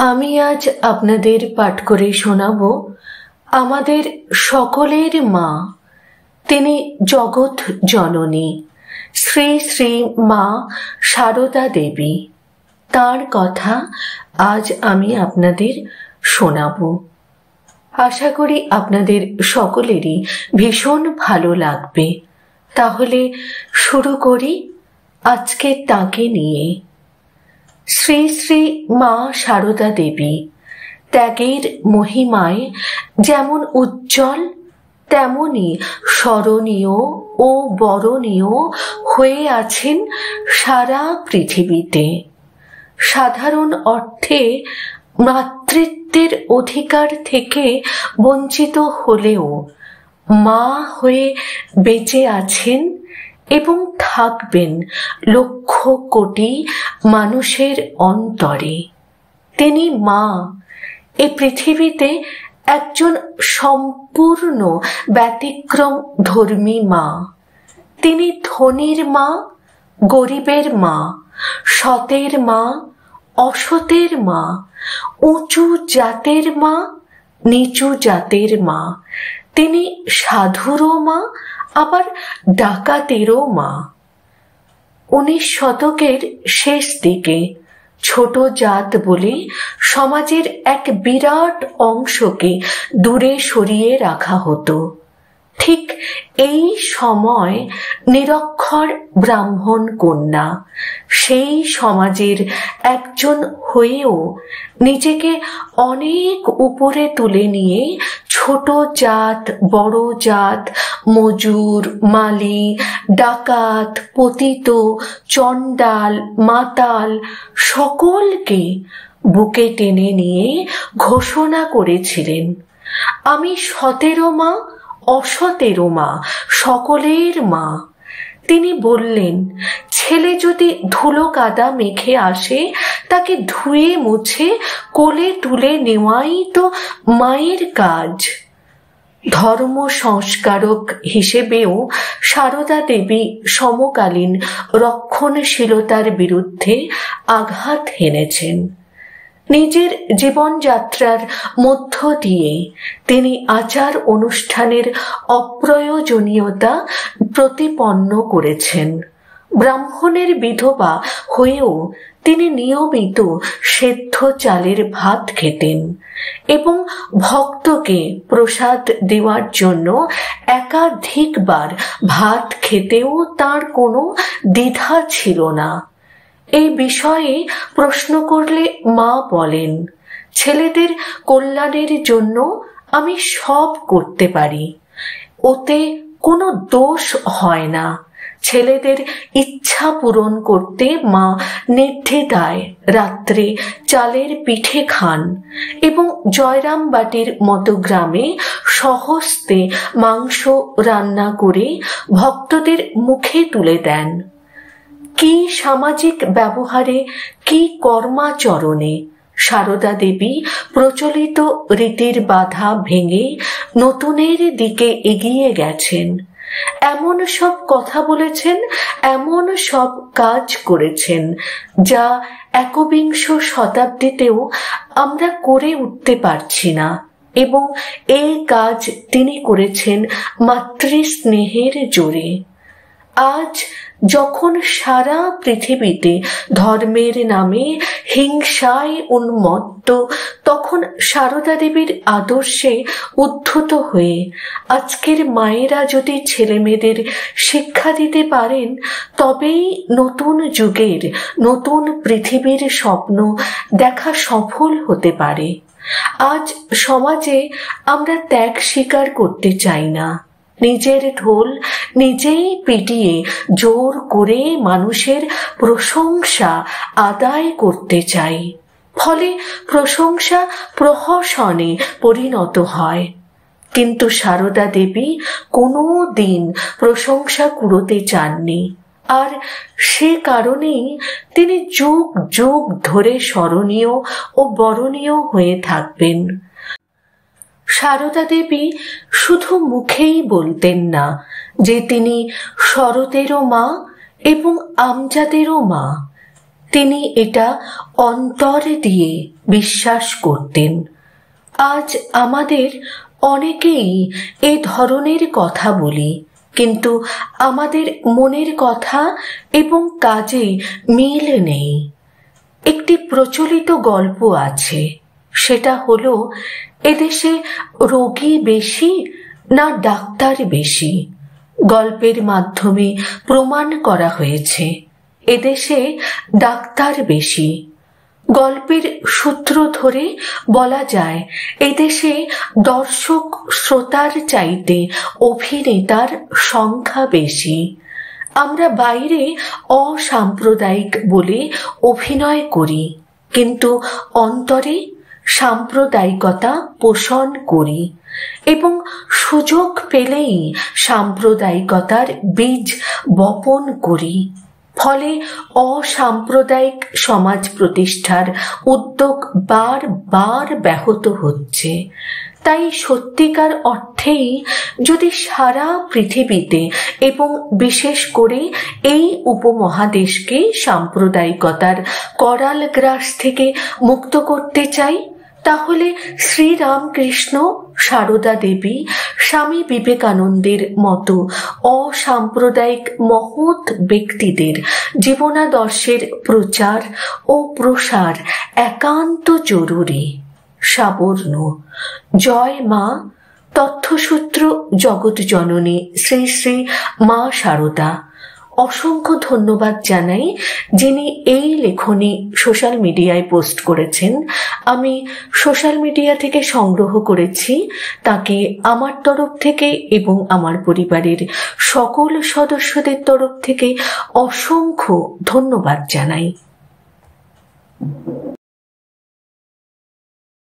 আমি আজ আপনাদের পাঠ করে শোনাব আমাদের সকলের মা, তিনি জগৎ জননী শ্রী শ্রী মা সারদা দেবী। তার কথা আজ আমি আপনাদের শোনাব। আশা করি আপনাদের সকলেরই ভীষণ ভালো লাগবে। তাহলে শুরু করি আজকে তাকে নিয়ে। শ্রী শ্রী মা সারদা দেবী ত্যাগের মহিমায় যেমন উজ্জ্বল, তেমনি স্মরণীয় ও বরণীয় হয়ে আছেন সারা পৃথিবীতে। সাধারণ অর্থে মাতৃত্বের অধিকার থেকে বঞ্চিত হলেও মা হয়ে বেঁচে আছেন এবং থাকবেন লক্ষ কোটি মানুষের অন্তরে। তিনি মা, এ পৃথিবীতে একজন সম্পূর্ণ ব্যতিক্রম ধর্মী মা। তিনি ধনীর মা, গরিবের মা, সতের মা, অসতের মা, উঁচু জাতের মা, নিচু জাতের মা। তিনি সাধুরও মা, আবার ডাকাতেরও মা। 19 শতকের শেষ দিকে ছোট জাত বলে সমাজের এক বিরাট অংশকে দূরে সরিয়ে রাখা হতো। ঠিক এই সময় নিরক্ষর ব্রাহ্মণ কন্যা সেই সমাজের একজন হয়েও নিজেকে অনেক উপরে তুলে নিয়ে ছোট জাত, বড় জাত, মজুর, মালি, ডাকাত, পতিত, চণ্ডাল, মাতাল সকলকে বুকে টেনে নিয়ে ঘোষণা করেছিলেন, আমি সতেরো মা, অসতেরো মা, সকলের মা। তিনি বললেন, ছেলে যদি ধুলো কাদা মেখে আসে তাকে ধুয়ে মুছে কোলে তুলে নেওয়াই তো মায়ের কাজ। ধর্ম সংস্কারক হিসেবেও সারদা দেবী সমকালীন রক্ষণশীলতার বিরুদ্ধে আঘাত হেনেছেন। নিজের জীবনযাত্রার মধ্য দিয়ে তিনি আচার অনুষ্ঠানের অপ্রয়োজনীয়তা প্রতিপন্ন করেছেন। ব্রাহ্মণের বিধবা হয়েও তিনি নিয়মিত সেদ্ধ চালের ভাত খেতেন এবং ভক্তকে প্রসাদ দেওয়ার জন্য একাধিকবার ভাত খেতেও তার কোনো দ্বিধা ছিল না। এই বিষয়ে প্রশ্ন করলে মা বলেন, ছেলেদের কল্যাণের জন্য আমি সব করতে পারি, ওতে কোনো দোষ হয় না। ছেলেদের ইচ্ছা পূরণ করতে মা নির্দ্বিধায় রাত্রে চালের পিঠে খান এবং জয়রামবাটির মতো গ্রামে স্বহস্তে মাংস রান্না করে ভক্তদের মুখে তুলে দেন। কি সামাজিক ব্যবহারে, কি কর্মাচরণে সারদা দেবী প্রচলিত রীতির বাধা ভেঙে নতুনের দিকে এগিয়ে গেছেন। এমন সব কথা বলেছেন, এমন সব কাজ করেছেন যা 21 শতাব্দীতেও আমরা করে উঠতে পারছি না, এবং এই কাজ তিনি করেছেন মাতৃস্নেহের জোরে। আজ যখন সারা পৃথিবীতে ধর্মের নামে হিংসায় উন্মত্ত, তখন সারদা দেবীর আদর্শে উদ্ধত হয়ে আজকের মায়েরা যদি ছেলেমেয়েদের শিক্ষা দিতে পারেন, তবেই নতুন যুগের, নতুন পৃথিবীর স্বপ্ন দেখা সফল হতে পারে। আজ সমাজে আমরা ত্যাগ স্বীকার করতে চাই না। নিজের ঢোল নিজেই পিটিয়ে জোর করে মানুষের প্রশংসা আদায় করতে চাই। ফলে প্রশংসা প্রহসনে পরিণত হয়। কিন্তু সারদা দেবী কোনো দিন প্রশংসা কুড়োতে চাননি, আর সে কারণেই তিনি যুগ যুগ ধরে স্মরণীয় ও বরণীয় হয়ে থাকবেন। সারদা দেবী শুধু মুখেই বলতেন না যে তিনি শরতেরও মা এবং আমজাদেরও মা। তিনি এটা অন্তর দিয়ে বিশ্বাস করতেন। আজ আমাদের অনেকেই এ ধরনের কথা বলি, কিন্তু আমাদের মনের কথা এবং কাজে মিল নেই। একটি প্রচলিত গল্প আছে, সেটা হলো এদেশে রোগী বেশি না ডাক্তার বেশি। গল্পের মাধ্যমে প্রমাণ করা হয়েছে এদেশে ডাক্তার বেশি। গল্পের সূত্র ধরে বলা যায় এদেশে দর্শক শ্রোতার চাইতে অভিনেতার সংখ্যা বেশি। আমরা বাইরে অসাম্প্রদায়িক বলে অভিনয় করি, কিন্তু অন্তরে সাম্প্রদায়িকতা পোষণ করি এবং সুযোগ পেলেই সাম্প্রদায়িকতার বীজ বপন করি। ফলে অসাম্প্রদায়িক সমাজ প্রতিষ্ঠার উদ্যোগ বারবার ব্যাহত হচ্ছে। তাই সত্যিকার অর্থেই যদি সারা পৃথিবীতে এবং বিশেষ করে এই উপমহাদেশকে সাম্প্রদায়িকতার করাল গ্রাস থেকে মুক্ত করতে চাই, তাহলে শ্রীরামকৃষ্ণ, সারদা দেবী, স্বামী বিবেকানন্দের মতো অসাম্প্রদায়িক মহৎ ব্যক্তিদের জীবনাদর্শের প্রচার ও প্রসার একান্ত জরুরি। সাবর্ণ। জয় মা। তথ্যসূত্র জগৎ জননী শ্রী শ্রী মা সারদা। অসংখ্য ধন্যবাদ জানাই যিনি এই লেখনী সোশ্যাল মিডিয়ায় পোস্ট করেছেন। আমি সোশ্যাল মিডিয়া থেকে সংগ্রহ করেছি। তাকে আমার তরফ থেকে এবং আমার পরিবারের সকল সদস্যদের তরফ থেকে অসংখ্য ধন্যবাদ জানাই।